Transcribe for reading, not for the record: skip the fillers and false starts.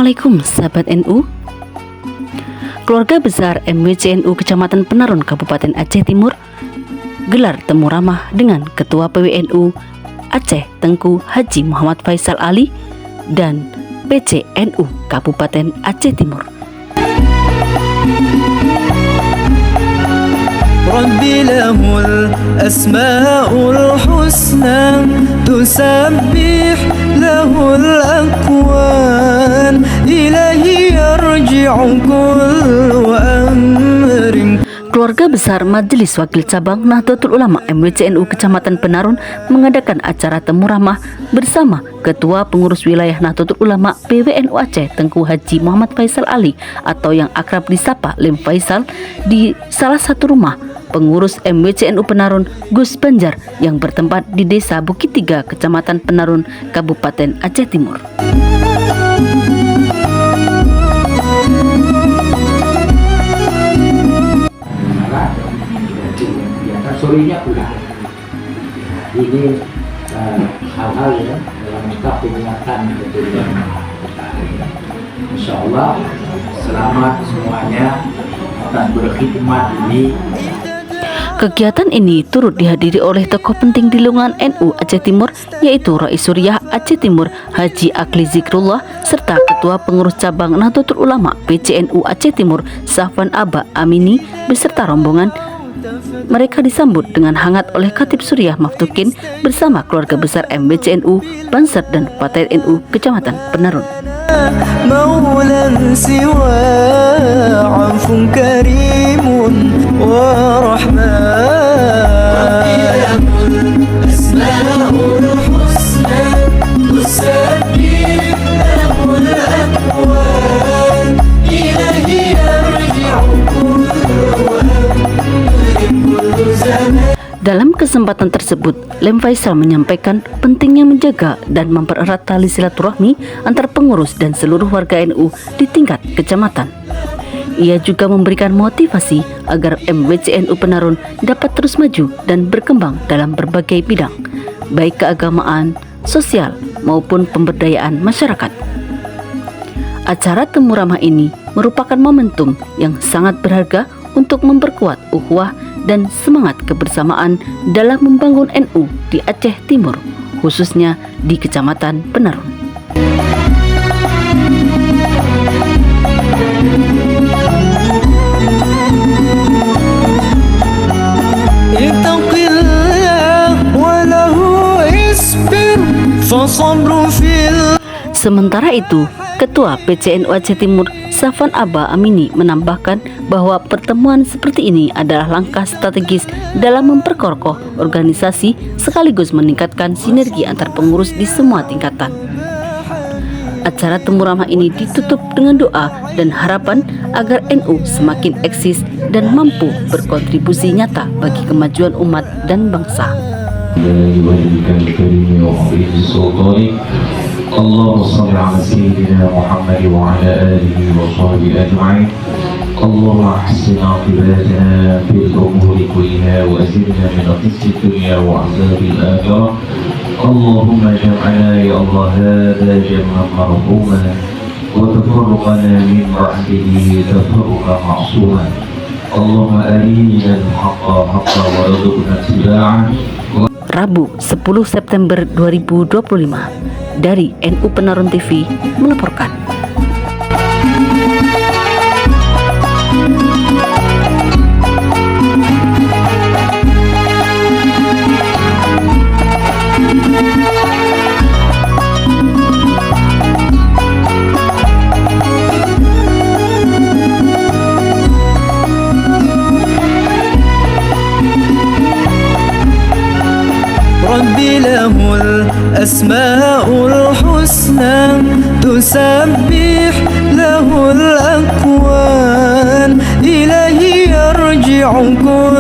Assalamualaikum sahabat NU. Keluarga besar MWC NU Kecamatan Penarun Kabupaten Aceh Timur gelar temu ramah dengan Ketua PWNU Aceh Tengku Haji Muhammad Faisal Ali dan PC NU Kabupaten Aceh Timur. ربي له الأسماء الحسنى تسبح له الأكوان إليه يرجع كل أمر. Keluarga besar Majelis Wakil Cabang Nahdlatul Ulama MWC NU Kecamatan Penarun mengadakan acara temu ramah bersama Ketua Pengurus Wilayah Nahdlatul Ulama PWNU Aceh Tengku Haji Muhammad Faisal Ali atau yang akrab disapa Lem Faisal di salah satu rumah pengurus MWC NU Penarun Gus Banjar yang bertempat di Desa Bukit Tiga, Kecamatan Penarun, Kabupaten Aceh Timur. Sorenya pula ini hal-hal ya dalam rangka peringatan Hari Insya Allah selamat semuanya atas berkhidmat ini. Kegiatan ini turut dihadiri oleh tokoh penting di lingkungan NU Aceh Timur yaitu Rais Suriah Aceh Timur Haji Akli Zikrullah serta Ketua Pengurus Cabang Nahdlatul Ulama PCNU Aceh Timur Safwan Aba Amini beserta rombongan. Mereka disambut dengan hangat oleh Khatib Suriah Maftukin bersama keluarga besar MWC NU, Banser dan Partai NU Kecamatan Penarun. Dalam kesempatan tersebut, Lem Faisal menyampaikan pentingnya menjaga dan mempererat tali silaturahmi antar pengurus dan seluruh warga NU di tingkat kecamatan. Ia juga memberikan motivasi agar MWC NU Penarun dapat terus maju dan berkembang dalam berbagai bidang, baik keagamaan, sosial, maupun pemberdayaan masyarakat. Acara temu ramah ini merupakan momentum yang sangat berharga untuk memperkuat ukhuwah dan semangat kebersamaan dalam membangun NU di Aceh Timur, khususnya di Kecamatan Penarun. Sementara itu, Ketua PCNU Aceh Timur Safwan Aba Amini menambahkan bahwa pertemuan seperti ini adalah langkah strategis dalam memperkokoh organisasi sekaligus meningkatkan sinergi antar pengurus di semua tingkatan. Acara temu ramah ini ditutup dengan doa dan harapan agar NU semakin eksis dan mampu berkontribusi nyata bagi kemajuan umat dan bangsa. اللهم صل على سيدنا محمد وعلى آله وصحبه أجمعين. اللهم أحسن عاقبتنا في الأمور كلها وأجرنا من خزي الدنيا وعذاب الآخرة. اللهم اجعلنا يا الله هذا جمعا مرحوما وتفرقنا من بعده تفرقا معصوما. اللهم أرنا الحق حقا وارزقنا اتباعه. Rabu 10 September 2025 dari NU Penarun TV melaporkan. ربي له الأسماء الحسنى تسبح له الأكوان إليه يرجع كل